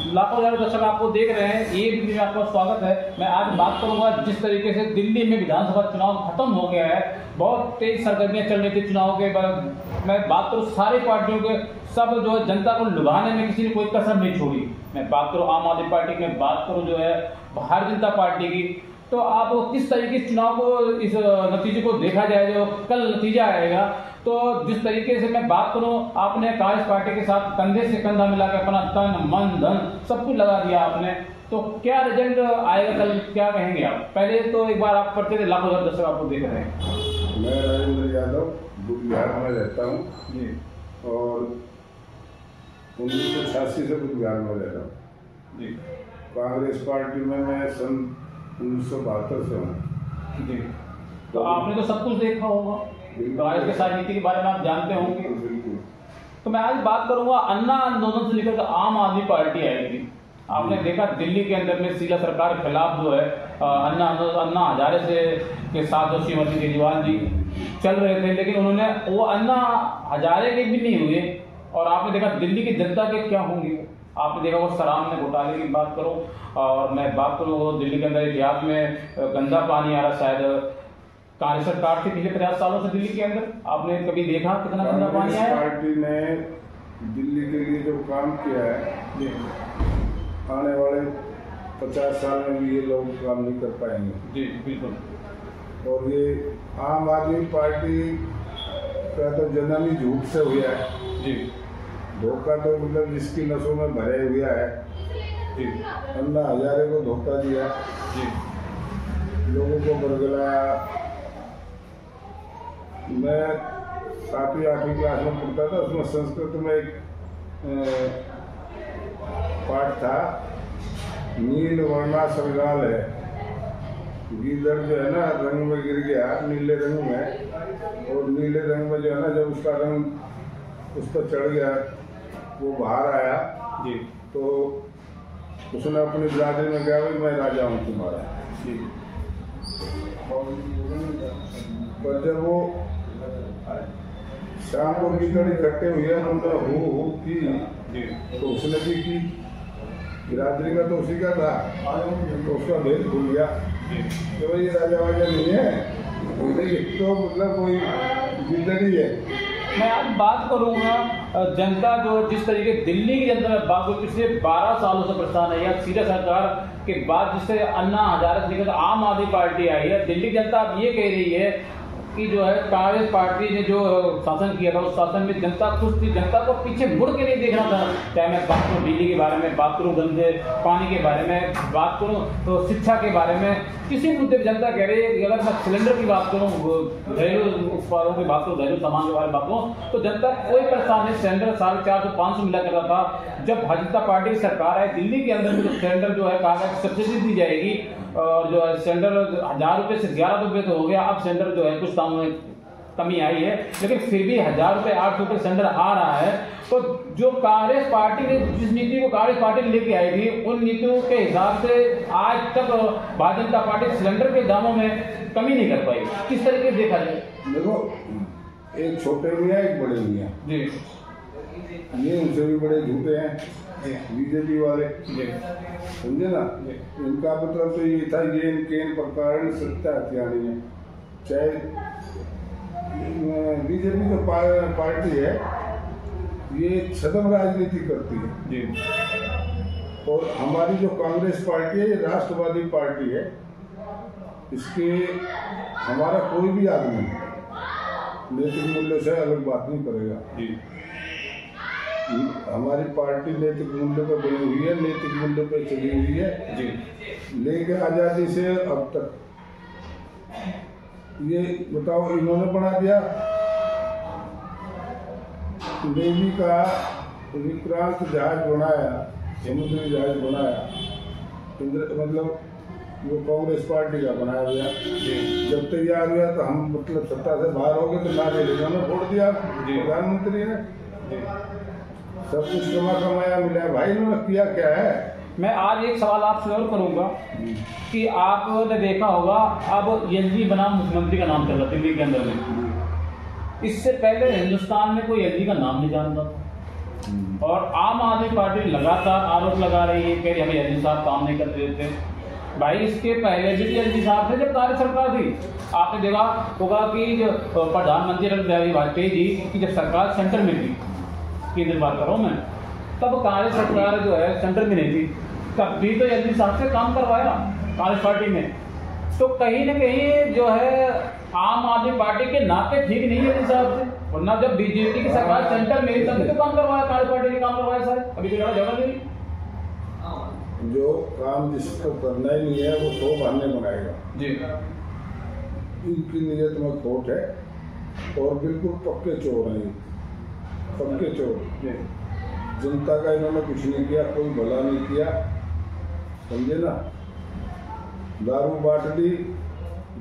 लाखों हजारों दर्शक आपको देख रहे हैं, ये भी में आपका स्वागत है। मैं आज बात करूंगा जिस तरीके से दिल्ली में विधानसभा चुनाव खत्म हो गया है, बहुत तेज सरगर्मियां चल रही थी चुनाव के बाद। मैं बात करूं सारी पार्टियों के, सब जो है जनता को लुभाने में किसी ने कोई कसर नहीं छोड़ी। मैं बात करूं आम आदमी पार्टी की, मैं बात करूं जो है भारतीय जनता पार्टी की। तो आप किस तरीके से चुनाव को, इस नतीजे को देखा जाए, जो कल नतीजा आएगा, तो जिस तरीके से मैं बात करूं, आपने कांग्रेस पार्टी के साथ कंधे से कंधा मिला के अपना तन मन धन सब कुछ लगा दिया आपने, तो क्या रिजल्ट आएगा कल, क्या कहेंगे आप? पहले तो एक बार आप पढ़ते थे, लाखों हजार दर्शक आपको देख रहे हैं। मैं राजेंद्र यादव बुधबिहार में रहता हूँ जी, और 1986 से बुधबिहार में रहता हूँ जी। कांग्रेस पार्टी में मैं सन 1972 से हूँ जी, तो आपने तो सब कुछ देखा होगा, कांग्रेस के राजनीति के बारे में आप जानते होंगे। बिल्कुल। तो मैं आज बात करूंगा अन्ना आंदोलन से लेकर आम आदमी पार्टी आएगी। आपने देखा दिल्ली के अंदर में शीला सरकार के खिलाफ जो है अन्ना हजारे से के साथ जो श्रीमती केजरीवाल जी चल रहे थे, लेकिन उन्होंने वो अन्ना हजारे के भी नहीं हुए। और आपने देखा दिल्ली की जनता के क्या होंगे, आपने देखा वो शराब में घोटाले की बात करो, और मैं बात करूँ दिल्ली के अंदर इतिहास में गंदा पानी आ रहा, शायद कांग्रेस सरकार थी पिछले 50 सालों से दिल्ली के अंदर, आपने कभी देखा कितना गंदा पानी आया? पार्टी ने दिल्ली के लिए जो काम किया है, आने वाले 50 साल में भी ये लोग काम नहीं कर पाएंगे। जी बिल्कुल। और ये आम आदमी पार्टी का तो जन्म ही झूठ से हुआ है। जी, धोखा तो मतलब जिसकी नसों में भरे हुआ है। जी, अन्ना हजारे को धोखा दिया, जी, लोगों को बरगलाया। मैं 7वीं 8वीं क्लास में पढ़ता था, उसमें संस्कृत में एक पाठ था, नील वर्णा सरगाल है। गीदड़ जो है ना रंग में गिर गया नीले रंग में, और नीले रंग में जो है ना जब उसका रंग उस पर चढ़ गया, वो बाहर आया जी, तो उसने अपनी बिरादरी में कहा भाई मैं राजा हूँ तुम्हारा। जी। पर जब वो शाम को गीदड़ इकट्ठे हुए, उन्होंने हु की, तो उसने भी की, बिरादरी का तो उसी का था, तो उसका भेद भूल गया तो भाई ये राजा वाजा नहीं है, तो मतलब कोई गीदड़ ही है। मैं आज बात करूंगा जनता जो जिस तरीके दिल्ली की जनता में बात पिछले 12 सालों से परेशान है, या सीधा सरकार के बाद जिससे अन्ना हजारे से लेकर आम आदमी पार्टी आई है, दिल्ली की जनता अब ये कह रही है कि जो है कांग्रेस पार्टी ने जो शासन किया था उस शासन में जनता खुश थी, जनता को पीछे मुड़ के नहीं देखना था। चाहे मैं बात करूँ बिजली के बारे में, बात करूँ गंदे पानी के बारे में, बात करूँ तो शिक्षा के बारे में, किसी मुद्दे पर जनता कह रही है कि अगर मैं सिलेंडर की बात करूँ, घरेलू उत्पादों की बात करूँ, घरेलू सामान के बारे में बात करूँ, तो जनता कोई परेशान नहीं। सिलेंडर 450-500 मिला करता था। जब भारतीय जनता पार्टी की सरकार है, दिल्ली के अंदर जो सिलेंडर जो है कहा सब्सिडी दी जाएगी, और जो है सिलेंडर 1000 रुपये से 11 रुपये तो हो गया। अब सिलेंडर जो है कुछ दामों में कमी आई है, लेकिन फिर भी 1000 रुपये 800 रुपये सिलेंडर आ रहा है। तो जो कांग्रेस पार्टी ने जिस नीति को कांग्रेस पार्टी ने लेके आई थी, उन नीतियों के हिसाब से आज तक भारतीय जनता पार्टी सिलेंडर के दामों में कमी नहीं कर पाई। किस तरीके से देखा जाए? देखो, एक छोटे मियाँ एक बड़े मियाँ जी, ये उनसे भी बड़े झूठे हैं बीजेपी वाले, समझे ना। इनका मतलब तो ये था, ये इनके इन प्रकार सत्ता हथियारी है। चाहे बीजेपी जो पार्टी है, ये छद्म राजनीति करती है जी, और हमारी जो कांग्रेस पार्टी है ये राष्ट्रवादी पार्टी है। इसके हमारा कोई भी आदमी नैतिक मूल्य से अलग बात नहीं करेगा जी। हमारी पार्टी नैतिक मूल्य पर बनी हुई है, नैतिक मूल्य पर चली हुई है जी। लेकिन आज़ादी से अब तक। ये बताओ, इन्होंने बना दिया नेवी का विक्रांत जहाज बनाया, समुद्री जहाज बनाया, मतलब वो कांग्रेस पार्टी का बनाया गया। जब तैयार हुआ तो हम मतलब सत्ता से बाहर हो गए, तो नारे इन्होंने फोड़ दिया प्रधानमंत्री ने। सब कुछ कमाया मिला है भाई, इन्होंने किया क्या है? मैं आज एक सवाल आपसे और करूंगा कि आपने देखा होगा अब एलजी बनाम मुख्यमंत्री का नाम चल रहा दिल्ली के अंदर में। इससे पहले हिंदुस्तान में कोई एलजी का नाम नहीं जानता था। और आम आदमी पार्टी लगातार आरोप लगा रही है कि हमें एलजी साहब काम नहीं करते देते। भाई इसके पहले भी एलजी साहब थे जब कार्य सरकार थी। आपने देखा होगा कि जो प्रधानमंत्री अटल बिहारी वाजपेयी जी की जब सरकार सेंटर में थी, केंद्र बात कर रहा हूँ मैं, तब कार्य सरकार जो है सेंटर में नहीं थी, तब भी तो एलजी साहब से काम करवाया कांग्रेस पार्टी में। तो कहीं ना कहीं जो है आम आदमी पार्टी के नाते ठीक नहीं है एलजी साहब से, वरना जब बीजेपी की सरकार सेंटर में तभी तो काम करवाया, कांग्रेस पार्टी ने काम करवाया सारे, अभी तो जगह नहीं। जो काम जिसको करना ही नहीं है वो 100 बहाने बनाएगा जी। इनकी नीयत में खोट है और बिल्कुल पक्के चोर हैं, पक्के चोर। जनता का इन्होंने कुछ नहीं किया, कोई भला नहीं किया, समझे ना। दारू बांट दी,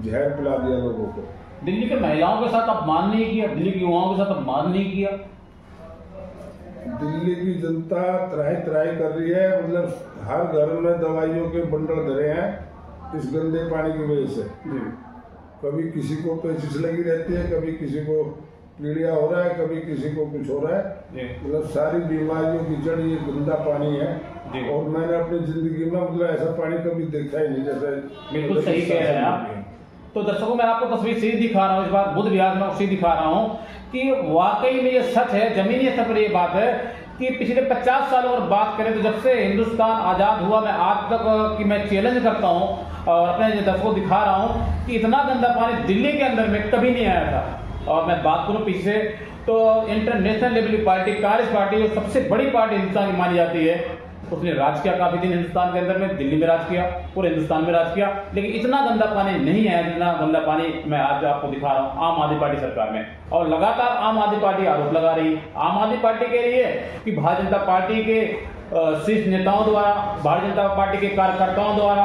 जहर पिला दिया लोगों को। दिल्ली के महिलाओं के साथ अपमान नहीं किया, दिल्ली के युवाओं के साथ अपमान नहीं किया। दिल्ली की जनता त्राही त्राही कर रही है, मतलब हर घर में दवाइयों के बंडल धरे हैं इस गंदे पानी की वजह से। कभी किसी को पेचिश लगी रहती है, कभी किसी को पीड़िया हो रहा है, कभी किसी को कुछ हो रहा है। मतलब सारी बीमारियों की जड़ ये गंदा पानी है। और मैंने अपनी जिंदगी में मतलब ऐसा पानी कभी देखा ही नहीं जैसे। बिल्कुल सही कह रहे हैं आप। तो दर्शकों मैं आपको तस्वीर सीधी दिखा रहा हूँ, इस बार बुद्ध विहार में सीधी दिखा रहा हूँ कि वाकई में ये सच है, जमीनी स्तर पर ये बात है कि पिछले 50 सालों और बात करें तो जब से हिंदुस्तान आजाद हुआ, मैं आज तक कि मैं चैलेंज करता हूँ और अपने दर्शकों को दिखा रहा हूँ कि इतना गंदा पानी दिल्ली के अंदर में कभी नहीं आया था। और मैं बात करूँ पीछे तो इंटरनेशनल लेवल की पार्टी कांग्रेस पार्टी जो सबसे बड़ी पार्टी हिंदुस्तान की मानी जाती है, उसने राज किया काफी दिन हिंदुस्तान के अंदर में, दिल्ली में राज किया, पूरे हिंदुस्तान में राज किया, लेकिन इतना गंदा पानी नहीं है जितना गंदा पानी मैं आज आपको दिखा रहा हूँ आम आदमी पार्टी सरकार में। और लगातार आम आदमी पार्टी आरोप लगा रही है। आम आदमी पार्टी कह रही है कि भारतीय जनता पार्टी के शीर्ष नेताओं द्वारा, भारतीय जनता पार्टी के कार्यकर्ताओं द्वारा,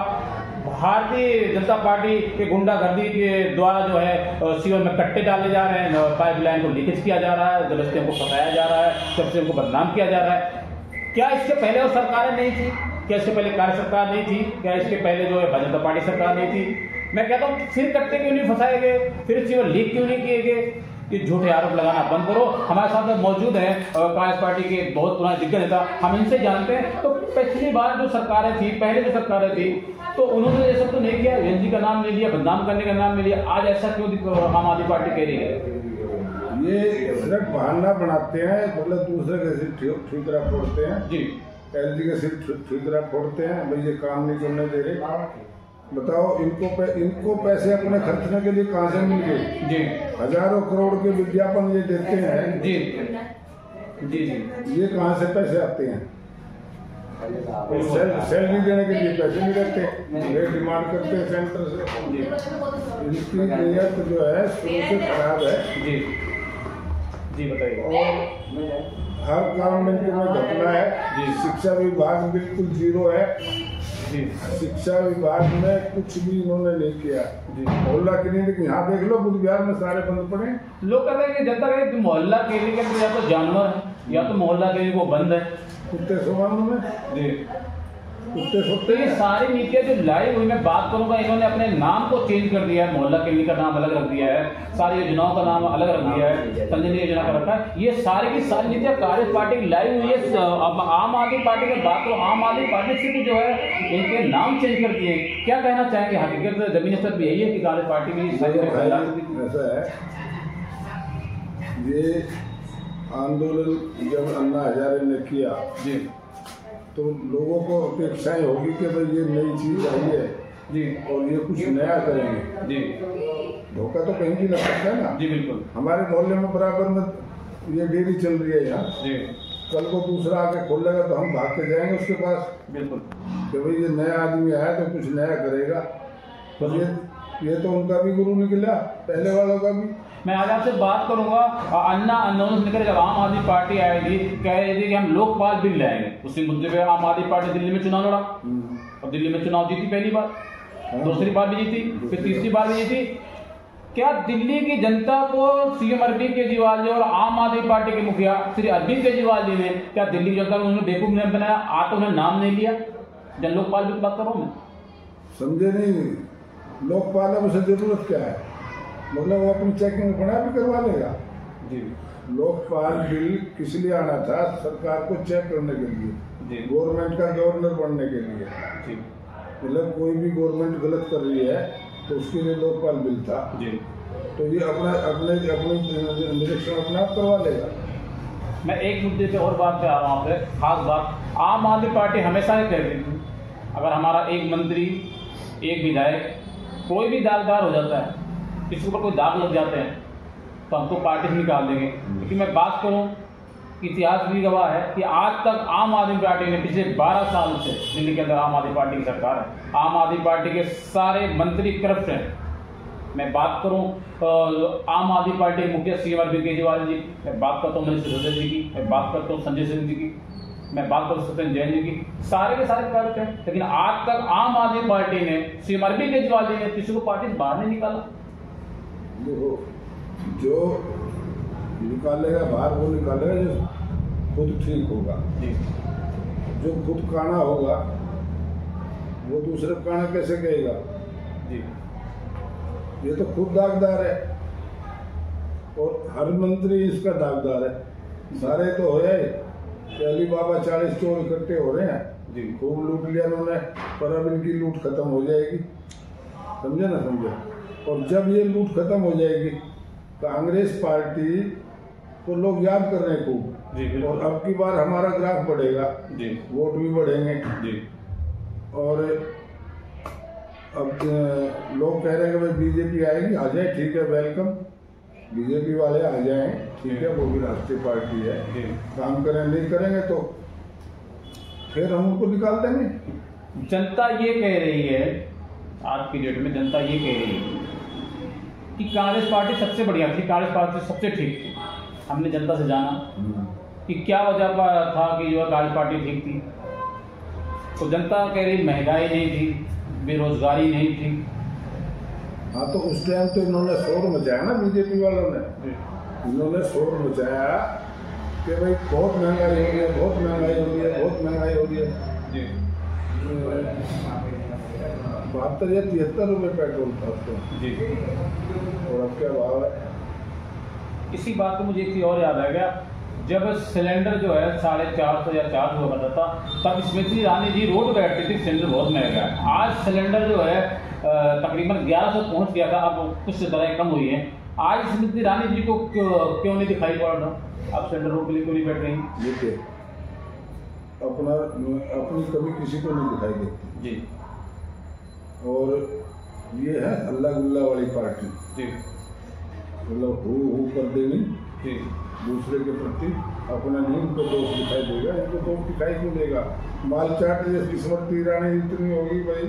भारतीय जनता पार्टी के गुंडागर्दी के द्वारा जो है सीवर में कट्टे डाले जा रहे हैं, पाइपलाइन को लीकेज किया जा रहा है, जबरदस्ती को फंसाया जा रहा है, सबसे उनको बदनाम किया जा रहा है। क्या इसके पहले वो सरकारें नहीं थी? क्या इसके पहले कार्य सरकार नहीं थी? क्या इसके पहले जो है भारतीय जनता पार्टी सरकार नहीं थी? मैं कहता हूँ फिर कट्टे क्यों नहीं फंसाए गए, फिर सीवर लीक क्यों नहीं किए गए? ये झूठे आरोप लगाना बंद करो। हमारे साथ मौजूद है कांग्रेस पार्टी के बहुत पुराने दिग्गज नेता, हम इनसे जानते हैं। तो पिछली बार जो सरकारें थी, पहले जो सरकारें थी, तो उन्होंने ये सब तो नहीं किया, एलजी का नाम ले लिया, बदनाम करने का नाम ले लिया। आज ऐसा क्यों आम आदमी पार्टी कह रही है? ये सिर्फ बहाना बनाते हैं, मतलब दूसरे के सिर ठीकरा फोड़ते हैं जी। एलजी के सिर ठीकरा फोड़ते हैं, भाई ये काम नहीं करने दे रहे। बताओ इनको पैसे अपने खर्चने के लिए कहाँ से मिल गए जी? हजारों करोड़ के विज्ञापन ये देते हैं जी जी जी, ये कहाँ से पैसे आते हैं? सैलरी देने के लिए पैसे नहीं रहते, ये डिमांड करते हैं सेंटर से। इनकी नीयत जो है शुरू से खराब है जी। जी बताइए। और हर काम में इनके घटना है जी। शिक्षा विभाग बिल्कुल जीरो है जी। शिक्षा विभाग में कुछ भी इन्होंने नहीं किया जी। मोहल्ला क्लिनिक यहाँ देख लो, बुद्ध विहार में सारे बंद पड़े। लोग कहते हैं कि जनता कहते हैं मोहल्ला क्लिनिक के या तो जानवर है या तो मोहल्ला क्लिनिक वो बंद है, कुत्ते सोमानों में जी, कुत्ते सोते। ये सारी नीतियां जो लाई हुई, मैं बात करूंगा, इन्होंने अपने नाम को चेंज कर दिया है, मोहल्ला क्लिनिक का नाम अलग रख दिया है, सारी योजनाओं का नाम अलग रख दिया है, संजय योजना का रखा है। ये सारी की सारी नीतियां कांग्रेस पार्टी की लाई हुई है। अब आम आदमी पार्टी की बात करो, आम आदमी पार्टी से भी जो है इनके नाम चेंज कर दिए। क्या कहना चाहेंगे? हकीकत जमीनी स्तर पर यही है कि कांग्रेस पार्टी में ऐसा है। ये आंदोलन जब अन्ना हजारे ने किया जी, तो लोगों को अपेक्षाएं होगी कि भाई ये नई चीज आई है जी और ये कुछ नया करेंगे जी। धोखा तो कहीं भी लग सकता है ना जी। बिल्कुल। हमारे मोहल्ले में बराबर में ये डेयरी चल रही है यहाँ जी। कल को दूसरा आके खोलेगा तो हम भाग के जाएंगे उसके पास। बिल्कुल। कि भाई ये नया आदमी आया तो कुछ नया करेगा। तो ये तो उनका भी गुरु निकला, पहले वालों का भी। मैं आज आपसे बात करूंगा, अन्ना आंदोलन से निकल जब आम आदमी पार्टी आएगी, कह रही थी कि हम लोकपाल बिल लाएंगे। उसी मुद्दे पे आम आदमी पार्टी दिल्ली में चुनाव लड़ा और दिल्ली में चुनाव जीती, पहली बार, दूसरी बार भी जीती, फिर तीसरी बार भी जीती। क्या दिल्ली की जनता को सीएम अरविंद केजरीवाल जी और आम आदमी पार्टी के मुखिया श्री अरविंद केजरीवाल जी ने, क्या दिल्ली की जनता को उन्होंने बेवकूफ नहीं बनाया? आज तो उन्होंने नाम नहीं लिया। जन लोकपाल बिल की बात कर रहा हूँ मैं, समझे नहीं? लोकपाल अब उसे जरूरत क्या है? मतलब वो अपनी चेकिंग बना भी करवा लेगा जी। लोकपाल बिल किस लिए आना था? सरकार को चेक करने के लिए, गवर्नमेंट का गवर्नर बनने के लिए। मतलब कोई भी गवर्नमेंट गलत कर रही है तो उसके लिए लोकपाल बिल था। तो ये अपने निरीक्षण अपना करवा लेगा। मैं एक मुद्दे पे और बात पे आ रहा हूँ आपसे, खास बात। आम आदमी पार्टी हमेशा ये कहती थी अगर हमारा एक मंत्री, एक विधायक, कोई भी दागदार हो जाता है, किसी ऊपर कोई दाग लग जाते हैं तो हमको पार्टी से निकाल देंगे। क्योंकि मैं बात करूं, इतिहास भी गवाह है कि आज तक आम आदमी पार्टी ने पिछले 12 साल से, दिल्ली के अंदर आम आदमी पार्टी की सरकार है, आम आदमी पार्टी के सारे मंत्री करप्ट हैं। मैं बात करूं आम आदमी पार्टी के मुखिया श्री अरविंद केजरीवाल जी, मैं बात करता हूँ मनीष सिसोदिया जी की, मैं बात करता हूँ संजय सिंह जी की, मैं बात करता हूँ सत्येंद्र जैन जी की, सारे के सारे करप्ट हैं। लेकिन आज तक आम आदमी पार्टी ने, श्री अरविंद केजरीवाल जी ने किसी को पार्टी से बाहर नहीं निकाला। जो निकालेगा बाहर वो निकालेगा जो खुद ठीक होगा। जो खुद काना होगा वो दूसरे काना कैसे कहेगा? ये तो खुद दागदार है और हर मंत्री इसका दागदार है। सारे तो हो जाए कि अली बाबा 40 चोर इकट्ठे हो रहे हैं, खूब लूट लिया उन्होंने, पर अब इनकी लूट खत्म हो जाएगी। समझे ना? समझे? और जब ये लूट खत्म हो जाएगी कांग्रेस पार्टी को लोग याद कर रहे हैं खूब, और अब की बार हमारा ग्राफ बढ़ेगा, वोट भी बढ़ेंगे। और अब लोग कह रहे हैं कि भाई बीजेपी आएगी, आ जाए, ठीक है, वेलकम, बीजेपी वाले आ जाएं, ठीक है, वो भी राष्ट्रीय पार्टी है, काम करें, नहीं करेंगे तो फिर हम उनको निकाल देंगे। जनता ये कह रही है, आज की डेट में जनता ये कह रही है कि कांग्रेस पार्टी सबसे बढ़िया थी, कांग्रेस पार्टी सबसे ठीक थी। हमने जनता से जाना कि क्या वजह था कि जो कांग्रेस पार्टी ठीक थी, तो जनता कह रही महंगाई नहीं थी, बेरोजगारी नहीं थी। हाँ, तो उस टाइम तो इन्होंने शोर मचाया ना, बीजेपी वालों ने, इन्होंने शोर मचाया कि भाई बहुत महंगाई हो रही है, बहुत महंगाई हो रही है, बहुत महंगाई हो रही है। 72 या 73 रुपये पेट्रोल था उसको, और अब क्या भाव है? इसी बात को मुझे एक चीज़ और याद आ गया, जब सिलेंडर जो है 450 या 400 हुआ करता था, तब स्मृति ईरानी जी रोड बैठती थी सिलेंडर बहुत महंगा है। आज सिलेंडर जो है तकरीबन 1100 पहुंच गया था, अब कुछ दरें कम हुई हैं। आज स्मृति ईरानी जी को क्यों नहीं दिखाई पड़ रहा? अब सिलेंडर रोड के लिए क्यों नहीं बैठ रही? देखिए, अपनी कभी किसी को नहीं दिखाई देती जी। और ये है अल्लाह गुल्ला वाली पार्टी जी, मतलब हु कर देनी जी, दूसरे के प्रति, अपना नहीं उनको दोष दिखाई देगा। इनको दोष दिखाई क्यों देगा? माल चाट जैसी स्मृति ईरानी इतनी होगी भाई,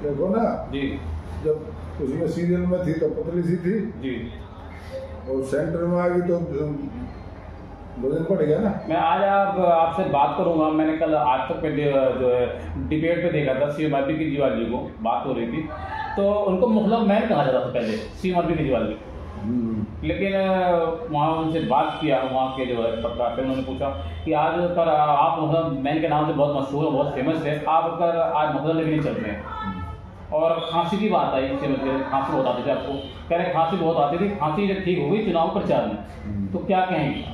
देखो ना जी, जब उसमें सीरियल में थी तो पतली सी थी जी, और सेंटर में आ गई तो वजन बढ़ गया ना। मैं आज आपसे बात करूंगा। मैंने कल आज तक पे जो है डिबेट पे देखा था, सी अरविंद केजरीवाल जी को बात हो रही थी, तो उनको मुखलब मैन कहा जाता था पहले, सी अरविंद केजरीवाल जी। लेकिन वहाँ उनसे बात किया, वहाँ के जो है पत्रकार, उन्होंने पूछा कि आज पर आप मुखलब मैन के नाम से बहुत मशहूर, बहुत फेमस है, आप पर आज मुखलब लेके नहीं चल रहे हैं। और खांसी की बात आई, खांसी बहुत आती थी आपको, कह रहे खांसी बहुत आती थी, खांसी जब ठीक हो गई चुनाव प्रचार में, तो क्या कहेंगे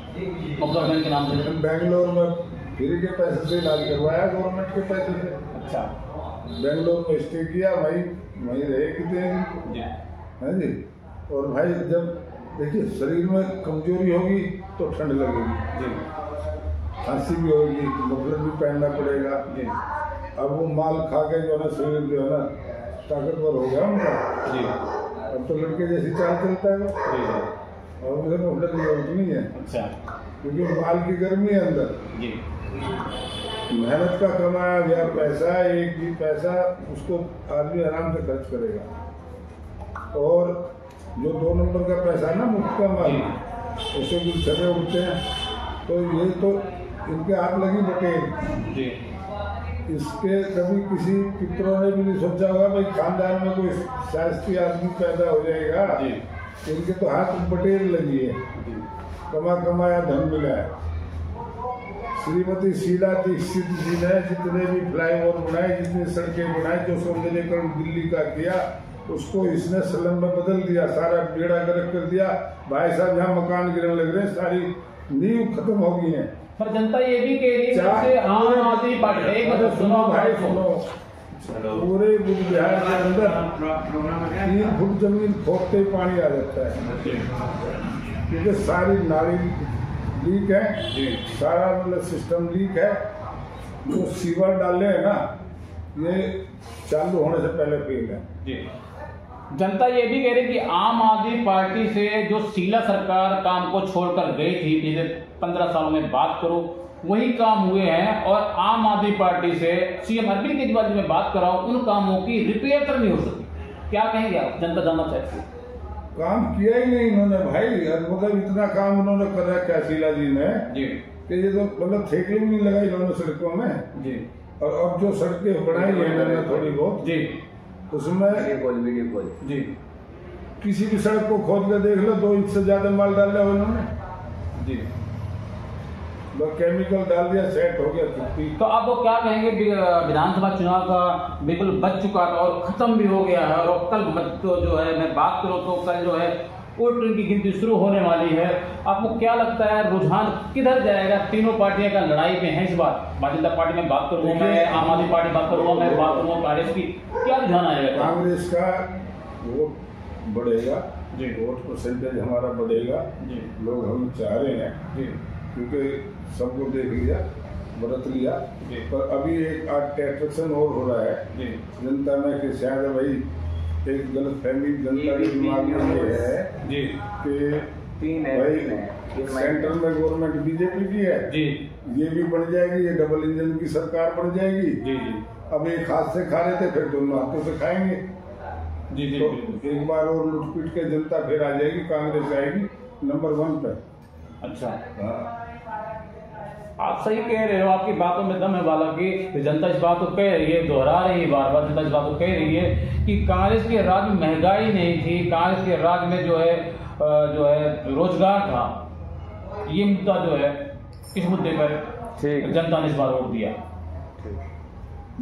मुखलब मैन के नाम से? बेंगलोर में फ्री के पैसे से इलाज करवाया, गवर्नमेंट के पैसे से। अच्छा, बेंगलोर में स्टे किया, वहीं रहे कितने दिन जी, है जी। और भाई जब देखिए शरीर में कमजोरी होगी तो ठंड लगेगी जी, खांसी भी होगी तो मफलर भी पहनना पड़ेगा जी। अब वो माल खा के जो है ना शरीर जो है ना ताकतवर हो गया उनका जी, अब तो लड़के जैसी चाल चलता है वो, जी, और उधर मफलर की जरूरत नहीं है अच्छा, क्योंकि माल की गर्मी है अंदर। जी, मेहनत का कमाया गया पैसा, एक भी पैसा उसको आदमी आराम से खर्च करेगा। और जो 2 नंबर का पैसा है ना मुफ्त का माल, उससे कुछ छठे उठते हैं, तो ये तो इनके हाथ लगी बटेर जी। इसके कभी किसी पितरों ने भी नहीं सोचा होगा भाई खानदान में कोई शास्त्रीय आदमी पैदा हो जाएगा, इनके तो हाथ बटेर लगी है, कमाया धन मिला है। श्रीमती शीला दीक्षित जी ने जितने भी फ्लाईओवर बनाए, जितनी सड़कें बनाए, जो सौंदर्यकरण दिल्ली का किया, उसको इसने स्लम में बदल दिया, सारा बेड़ा गर्क कर दिया। भाई साहब यहाँ मकान गिरने लग रहे हैं, सारी नींव खत्म हो गई है। पर जनता ये भी कह रही है कि आम आदमी पार्टी, एक मतलब सुनो भाई सुनो, पूरे बुद्ध विहार के अंदर 3 फुट जमीन खोदते ही पानी आ जाता है, क्योंकि सारी नाली लीक है, सारा मतलब सिस्टम लीक है। जो सीवर डाले हैं ना, ये चालू होने से पहले फेल है। जनता ये भी कह रही कि आम आदमी पार्टी से जो शीला सरकार काम को छोड़कर गई थी पिछले 15 सालों में बात करो, वही काम हुए हैं, और आम आदमी पार्टी से सीएम अरविंद केजरीवाल जी में बात कर रहा हूं, उन कामों की रिपेयर तक नहीं हो सकती। क्या कहेंगे आप? जनता जानना चाहती है। काम किया ही नहीं इन्होंने भाई, मतलब इतना काम उन्होंने कर रखा है शीला जी ने जी कि ये तो मतलब ठेके भी नहीं लगाई इन्होंने सड़कों में जी। और अब जो सड़कें बनाई है इन्होंने थोड़ी बहुत जी, उसमें जी किसी भी सड़क को खोद के देख लो, 2 इंच से ज्यादा माल डाला है उन्होंने जी, केमिकल डाल दिया, सेट हो गया छुट्टी। तो आप वो क्या कहेंगे? विधानसभा चुनाव का बिल्कुल बच चुका था और खत्म भी हो गया है, और कल तो जो है मैं बात करूं तो कल जो है वोट की गिनती शुरू होने वाली है। आपको क्या लगता है रुझान किधर जाएगा? तीनों पार्टियां का लड़ाई में है इस बार। भारतीय जनता पार्टी में बात करूंगा मैं, आम आदमी पार्टी बात करूंगा मैं, बात करूंगा कांग्रेस की, क्या रुझान आएगा? कांग्रेस का वोट बढ़ेगा जी, वोट परसेंटेज हमारा बढ़ेगा जी, लोग हम चाह रहे हैं जी, क्योंकि सबको देख लिया, बरत लिया। पर अभी एक अट्रैक्शन और हो रहा है जनता में कि शायद भाई एक गलत फहमी जनता के दिमाग में ये है जी कि भाई सेंटर में गवर्नमेंट बीजेपी की है जी, ये भी बन जाएगी, ये डबल इंजन की सरकार बन जाएगी जी जी। अब एक हाथ से खा रहे थे, फिर दोनों हाथों से खाएंगे जी जी। तो एक बार और लुट पीट के जनता फिर आ जाएगी, कांग्रेस आएगी नंबर 1 पे। अच्छा हाँ, आप सही कह रहे हो, आपकी बातों में दम है। हालांकि जनता इस बात को कह रही है, दोहरा रही है बार बार, जनता इस बात को कह रही है कि कांग्रेस के राज में महंगाई नहीं थी, कांग्रेस के राज में जो है रोजगार था। ये मुद्दा जो है, इस मुद्दे पर जनता ने इस बार वोट दिया।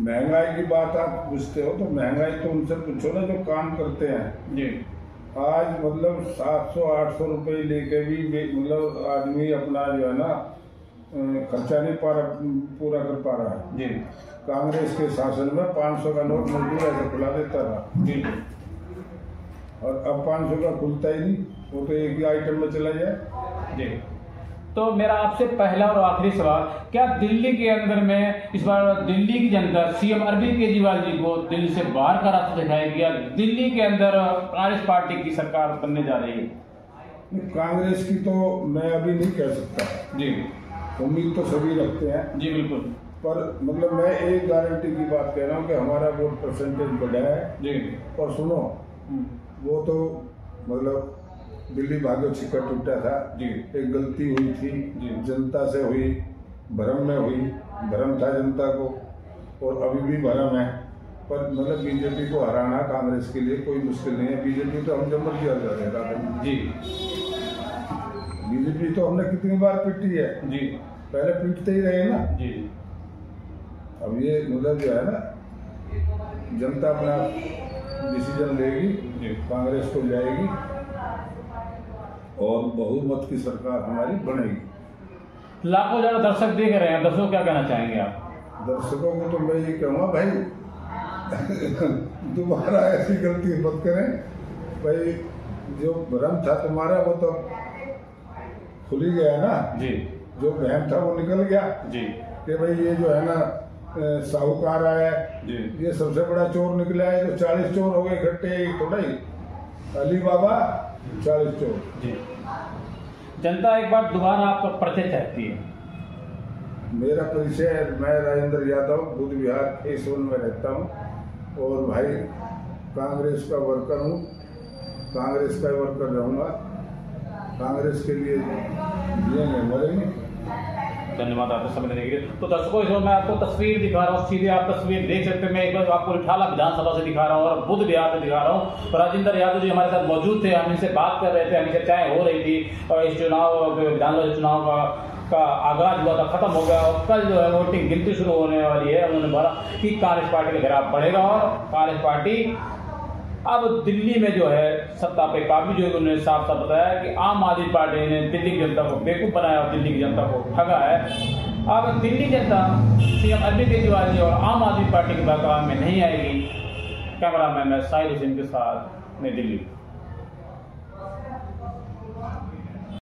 महंगाई की बात आप पूछते हो तो महंगाई तो उनसे पूछो ना जो काम करते हैं जी। आज मतलब 700-800 रुपए लेके भी मतलब आदमी अपना जो है ना खर्चा नहीं पूरा कर पा रहा है जी। कांग्रेस के शासन में 500 का नोट मजदूर ऐसे खुला देता था जी, और अब 500 का खुलता ही नहीं, वो तो एक ही आइटम में चला जाए जी। तो मेरा आपसे पहला और आखिरी सवाल, क्या दिल्ली के अंदर में इस बार दिल्ली की जनता सीएम अरविंद केजरीवाल जी को दिल्ली से बाहर का रास्ता दिखाया गया? दिल्ली के अंदर कांग्रेस पार्टी की सरकार बनने जा रही है। कांग्रेस की तो मैं अभी नहीं कह सकता जी, उम्मीद तो सभी रखते हैं जी बिल्कुल, पर मतलब मैं एक गारंटी की बात कह रहा हूँ कि हमारा वोट परसेंटेज बढ़ा है जी। और सुनो, वो तो मतलब दिल्ली भाग्य छिक्का टूटा था जी, एक गलती हुई थी जी, जनता से हुई, भ्रम में हुई, भ्रम था जनता को, और अभी भी भ्रम है। पर मतलब बीजेपी को हराना कांग्रेस के लिए कोई मुश्किल नहीं है। बीजेपी तो हम जब मर्जी हरा जाएगा जी, बीजेपी तो हमने कितनी बार पीटी है जी, पहले पीटते ही रहे ना जी। अब ये मतलब जो है ना, जनता अपना डिसीजन लेगी, कांग्रेस को जाएगी और बहुमत की सरकार हमारी बनेगी। लाखों ज्यादा दर्शक देख रहे हैं, दर्शकों क्या कहना चाहेंगे आप? दर्शकों को तो मैं ये कहूँगा भाई दोबारा ऐसी गलती मत करें भाई, जो भ्रम था तुम्हारा वो तो खुल ही गया ना जी, जो वहम था वो निकल गया जी, कि भाई ये जो है ना साहूकार आया जी, ये सबसे बड़ा चोर निकला है। जो 40 चोर हो गए इकट्ठे, थोड़ा ही अली बाबा 40 चोर जी। जनता एक बार दोबारा आपका परिचय चाहती है। मेरा परिचय, मैं राजेंद्र यादव बुद्ध विहार फेस 1 में रहता हूँ, और भाई कांग्रेस का वर्कर हूँ, कांग्रेस का वर्कर रहूँगा, कांग्रेस के लिए जिएंगे मरेंगे। धन्यवाद आपको समय देने के लिए। तो दर्शकों, इसमें मैं आपको तस्वीर दिखा रहा हूँ, सीधे आप तस्वीर देख सकते हैं। मैं एक बार आपको रिठाला विधानसभा से दिखा रहा हूँ और बुद्ध विहार से दिखा रहा हूँ। राजेंद्र यादव जी हमारे साथ मौजूद थे, हम इनसे बात कर रहे थे, हमें चर्चाएं हो रही थी, और इस चुनाव विधानसभा चुनाव का आगाज हुआ था, खत्म हो गया, और कल जो है वोटिंग गिनती शुरू होने वाली है। उन्होंने बोला कि कांग्रेस पार्टी का घेराव बढ़ेगा और कांग्रेस पार्टी अब दिल्ली में जो है सत्ता पे काबिज जो है उन्होंने साफ साफ बताया कि आम आदमी पार्टी ने दिल्ली की जनता को बेवकूफ़ बनाया और दिल्ली की जनता को ठगा है। अब दिल्ली जनता सीएम अरविंद केजरीवाल जी और आम आदमी पार्टी के बहकावे में नहीं आएगी। कैमरामैन मैं साहिल हुसैन के साथ नई दिल्ली।